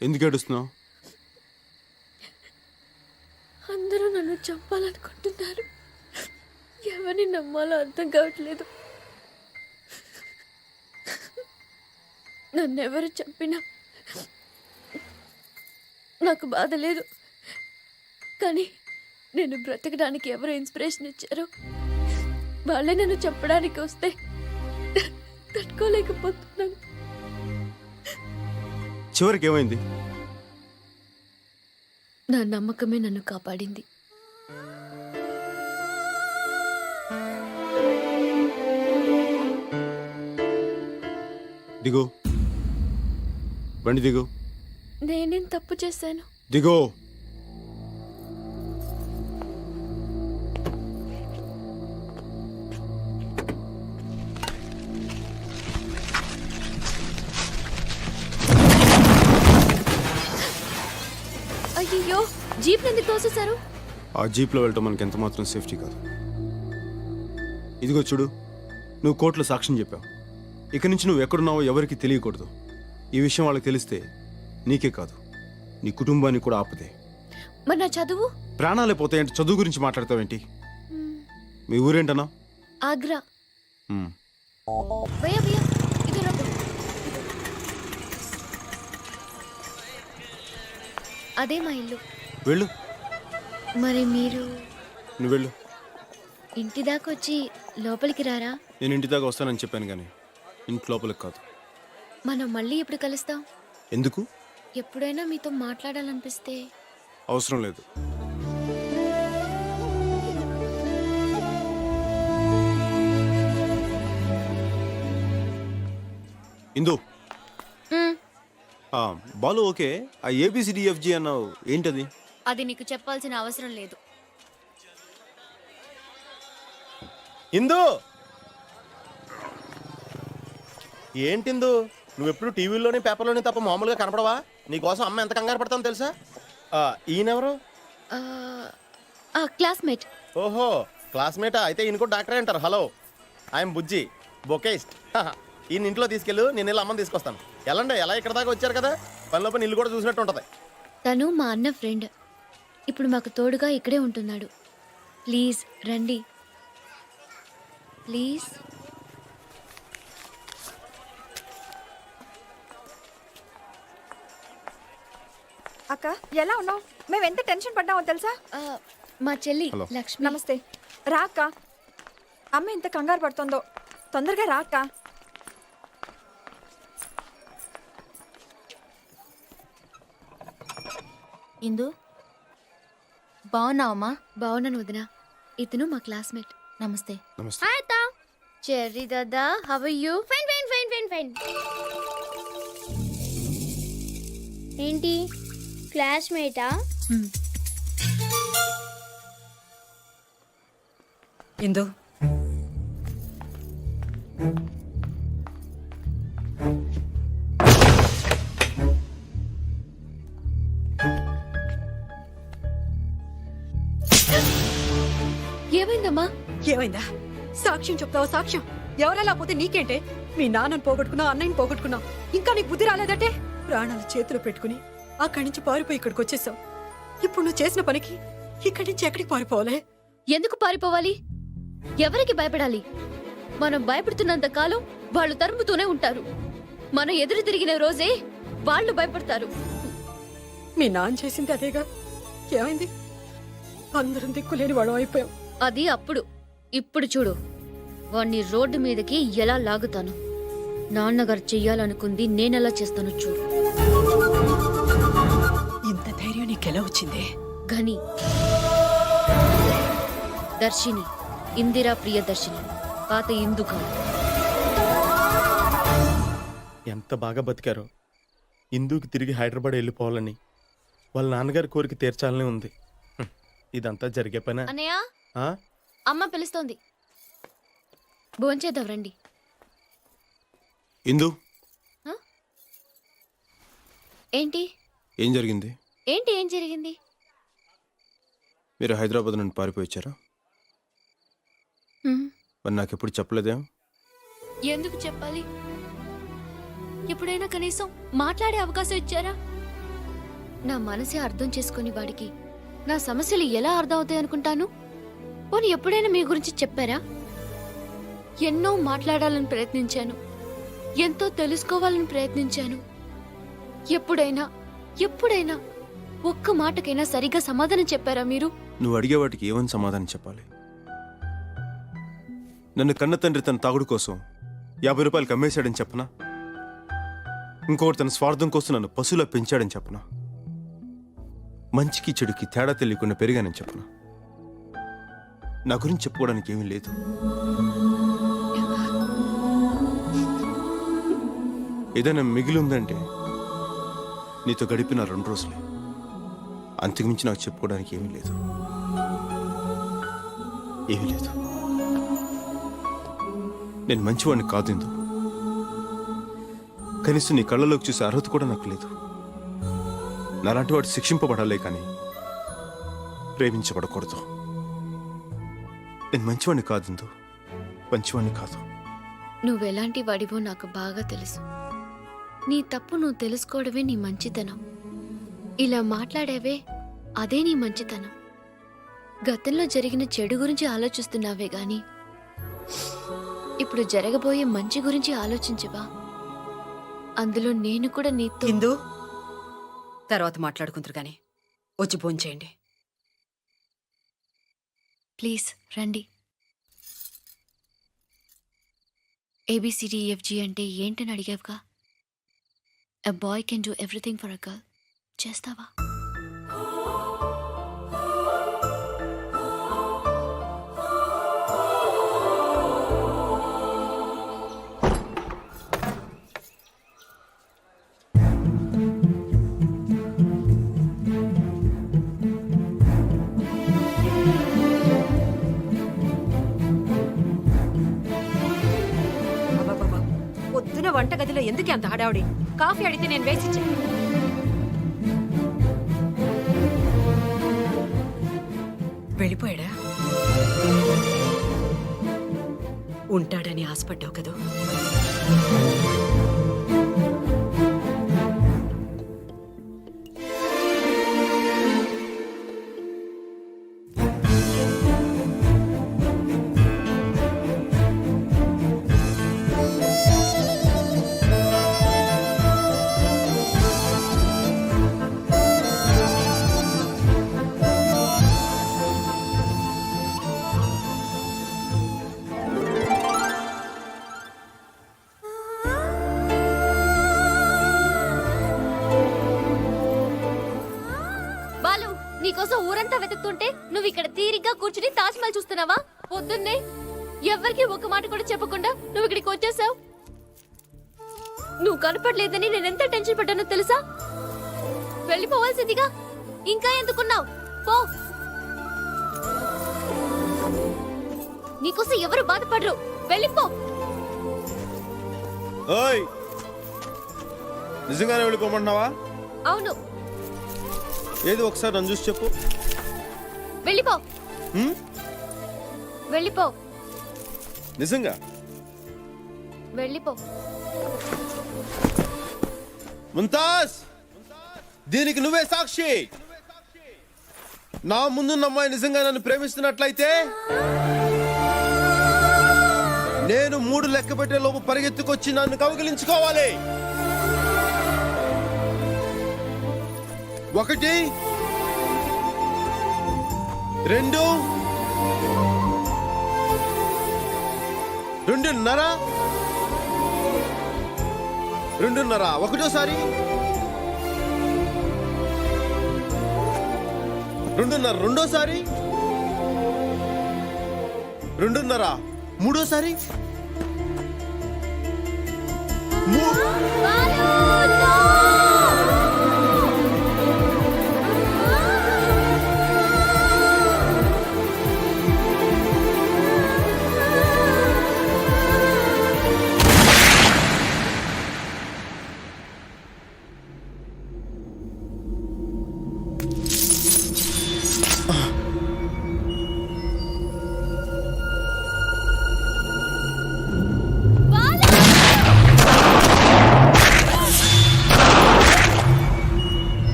ఎందుకు ఏడుస్తున్నావు? అందరూ నన్ను చంపాలనుకుంటున్నారు. ఎవరిని నమ్మాలో అర్థం కావట్లేదు. నన్నెవరు చంపినా నాకు బాధ లేదు. కానీ నేను బ్రతకడానికి ఎవరు ఇన్స్పిరేషన్ ఇచ్చారో వాళ్ళే నన్ను చంపడానికి వస్తే తట్టుకోలేకపోతున్నాను. చివరికి ఏమైంది? నా నమ్మకమే నన్ను కాపాడింది. దిగు, బండి దిగు. నేనేం తప్పు చేశాను? దిగో. అయ్యో, జీప్ ఎందుకు తోసేశారు? ఆ జీప్లో వెళ్ళటం మనకి ఎంత మాత్రం సేఫ్టీ కాదు. ఇదిగో చూడు, నువ్వు కోర్టులో సాక్ష్యం చెప్పావు. ఇక నుంచి నువ్వు ఎక్కడున్నావో ఎవరికి తెలియకూడదు. ఈ విషయం వాళ్ళకి తెలిస్తే నీకే కాదు, నీ కుటుంబానికి కూడా ఆపదే. మరి నా చదువు? ప్రాణాలే పోతాయంటే చదువు గురించి మాట్లాడతావేంటి? మీ ఊరేంటనా? ఆగ్రా. మ్మ్. భయ్యా భయ్యా, ఇది రా. అదే మా ఇల్లు. వెళ్ళు. మరి మీరు నువ్వు వెళ్ళు. ఇంటి దాకా వచ్చి లోపలికి రారా? నేను ఇంటి దాకా వస్తానని చెప్పాను కానీ ఇంటి లోపలికి కాదు. మనం మళ్ళీ ఎప్పుడు కలుస్తాం? ఎందుకు? ఎప్పుడైనా మీతో మాట్లాడాలనిపిస్తే. అవసరం లేదు. ఇందు, బాలు ఓకే. ఆ ABCDFG అన్నావు, ఏంటది? అది నీకు చెప్పాల్సిన అవసరం లేదు. ఇందు, ఏంటిందు నువ్వెప్పుడు టీవీలోని పేపర్లోని తప్ప మామూలుగా కనపడవా? నీకోసం అమ్మ ఎంత కంగారు పడతాను తెలుసా? ఈయనెవరు? క్లాస్మేట్. ఓహో, క్లాస్మేటా? అయితే ఈయన కూడా డాక్టరే అంటారు. హలో, ఐఎమ్ బుజ్జి, బొకేస్ట్. ఈయన ఇంట్లో తీసుకెళ్ళు, నేను వెళ్ళి అమ్మని తీసుకొస్తాను. ఎలాండి, ఎలా ఇక్కడ దాకా వచ్చారు కదా, పనిలో పని ఇల్లు కూడా చూసినట్టు ఉంటుంది. తను మా అన్న ఫ్రెండ్. ఇప్పుడు మాకు తోడుగా ఇక్కడే ఉంటున్నాడు. ప్లీజ్ రండి, ప్లీజ్. అక్క, ఎలా ఉన్నావు? మేము ఎంత టెన్షన్ పడ్డామో తెలుసా? మా చెల్లి హలో. లక్ష్మి. నమస్తే. రా అక్క. అమ్మ ఎంత కంగారు పడుతుందో, తొందరగా రా అక్క. ఇందు, బాగున్నావమ్మా? బాగున్నాను వదినా. ఇతను మా క్లాస్మేట్. నమస్తే. నమస్తే. హాయ్ తా. చెర్రీ దాదా, how are you? Fine fine fine fine fine. ఏంటి క్లాస్మేటా? ఇందు, ఏమైందమ్మా? ఏమైందా? సాక్ష్యం చెప్తావా? సాక్ష్యం ఎవరెలా పోతే నీకేంటే? మీ నాన్నని పోగొట్టుకున్నావు, అన్నయ్యని పోగొట్టుకున్నావు, ఇంకా నీకు బుద్ధి రాలేదంటే? ప్రాణాలు చేతిలో పెట్టుకుని అక్కడి నుంచి పారిపోయి ఇక్కడికి వచ్చేసావు. ఇప్పుడు నువ్వు చేసిన పనికి ఇక్కడి నుంచి ఎక్కడికి పారిపోవాలే? ఎందుకు పారిపోవాలి? ఎవరికి భయపడాలి? మనం భయపడుతున్నంత కాలం వాళ్ళు తరుముతూనే ఉంటారు. మనం ఎదురు తిరిగిన రోజే వాళ్ళు భయపడతారు. మీ నాన్న చేసింది అదేగా. ఏమైంది? అందరం దిక్కులేని వాడు అయిపోయాం. అది అప్పుడు. ఇప్పుడు చూడు, వాణ్ణి రోడ్డు మీదకి ఎలా లాగుతాను. నాన్నగారు చెయ్యాలనుకుంది నేనెలా చేస్తాను చూడు. ఇంత ధైర్యం నీకెలా వచ్చింది? గని, దర్శిని, ఇందిరా ప్రియదర్శిని, పాత ఇందు కాదు. ఎంత బాగా బతికారో. ఇందుకి తిరిగి హైదరాబాద్ వెళ్ళిపోవాలని వాళ్ళ నాన్నగారి కోరిక తీర్చాలని ఉంది. ఇదంతా జరిగే పనా? అన్నయ్య, ఆ? అమ్మ పిలుస్తోంది, భోంచేద్దాం రండి. ఇందు, ఏంటి ఏం జరిగింది? ఏంటి ఏం జరిగింది? మీరు హైదరాబాద్ నుండి పారిపోయి వచ్చారా? మరి నాకెప్పుడు చెప్పలేదేం? ఎందుకు చెప్పాలి? ఎప్పుడైనా కనీసం మాట్లాడే అవకాశం ఇచ్చారా? నా మనసే అర్థం చేసుకుని వాడికి నా సమస్యలు ఎలా అర్థం అవుతాయి అనుకుంటాను? పోనీ ఎప్పుడైనా మీ గురించి చెప్పారా? ఎన్నో మాట్లాడాలని ప్రయత్నించాను, ఎంతో తెలుసుకోవాలని ప్రయత్నించాను. ఎప్పుడైనా ఒక్క మాటకైనా సరిగ్గా సమాధానం చెప్పారా మీరు? నువ్వు అడిగే వాటికి ఏమని సమాధానం చెప్పాలి? నన్ను కన్న తండ్రి తన తాగుడు కోసం 50 రూపాయలు అమ్మేశాడని చెప్పనా? ఇంకొకటి తన స్వార్థం కోసం నన్ను పశువులా పెంచాడని చెప్పనా? మంచికి చెడుకి తేడా తెలియకుండా పెరిగానని చెప్పనా? నా గురించి చెప్పుకోవడానికి ఏమీ లేదు. ఏదైనా మిగిలి ఉందంటే నీతో గడిపిన 2 రోజులే. అంతకుమించి నాకు చెప్పుకోవడానికి ఏమీ లేదు. ఏమీ లేదు. నేను మంచివాడిని కాదు ఇందు. కనీసం నీ కళ్ళలోకి చూసే అర్హత కూడా నాకు లేదు. నాలాంటి వాడు శిక్షింపబడాలే కానీ ప్రేమించబడకూడదు. నేను మంచివాడిని కాదు ఇందు, మంచివాడిని కాదు. నువ్వెలాంటి వాడివో నాకు బాగా తెలుసు. నీ తప్పు నువ్వు తెలుసుకోవడమే నీ మంచితనం. ఇలా మాట్లాడేవే అదే నీ మంచితనం. గతంలో జరిగిన చెడు గురించి ఆలోచిస్తున్నావే గాని ఇప్పుడు జరగబోయే మంచి గురించి ఆలోచించవా? అందులో నేను కూడా నీతో. ఇందు, తర్వాత మాట్లాడుకుంటారు గాని వచ్చి భోంచేయండి. ప్లీజ్ రండి. ABCDEFG అంటే ఏంటని అడిగావుగా? A boy can do everything for a girl. చేస్తావా? అబ్బబ్బబ్బా, పొద్దున వంటగదిలో ఎందుకు అంత హడావుడి? కాఫీ అడిగితే నేను వేసిచ్చా. వెళ్ళిపోయాడా? ఉంటాడని ఆశపడ్డావు కదూ? బాలు, నీకోసం ఊరంతా వెతుకుతుంటే నువ్వు ఇక్కడ తీరిగ్గా కూర్చుని తాజ్ మహల్ చూస్తున్నావా? పొద్దున్నే ఎవరికి ఒక మాట కూడా చెప్పకుండా నువ్వు ఇక్కడికి వచ్చేసావు. నువ్వు కనపడలేదని నేను ఎంత టెన్షన్ పడ్డానో తెలుసా? వెళ్ళిపోవాల్సిందిగా. ఇంకా ఎందుకున్నావు? పో. నీకోసం ఎవరు బాధపడరు. వెళ్ళిపో. ఓయ్, నిజంగానే వెళ్ళిపోమంటున్నావా? అవును, ఏది ఒకసారి నన్ను చూసి చెప్పు. వెళ్ళిపో. హ్మ్? వెళ్ళిపో. నిజంగా వెళ్ళిపో. ముంతాజ్, దీనికి నువ్వే సాక్షి. నా ముందున్న అమ్మాయి నిజంగా నన్ను ప్రేమిస్తున్నట్లయితే నేను 3 లెక్క పెట్టే లోపు పరిగెత్తుకొచ్చి నన్ను కౌగిలించుకోవాలి. 1 2 2.5 2.5 ఒకటోసారి 2.5 రెండోసారి 2.5 మూడోసారి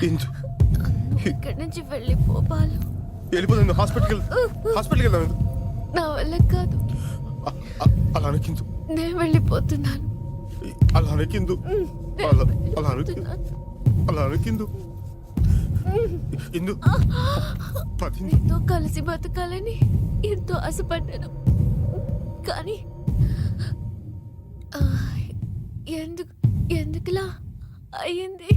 ఇందు ఇక్కడి నుంచి వెళ్ళిపో బాలు. వెళ్ళిపోతుంది హాస్పిటల్కి వెళ్దాం ఇందు. నా వల్ల కాదు, అలా అనకిందు, నేను వెళ్ళిపోతున్నాను. అలా అనకిందు, అలా అనకిందు. ఇందు పది నీతో కలిసి బతకాలని ఎంతో ఆశపడ్డాను, కానీ ఎందుకులా అయ్యింది?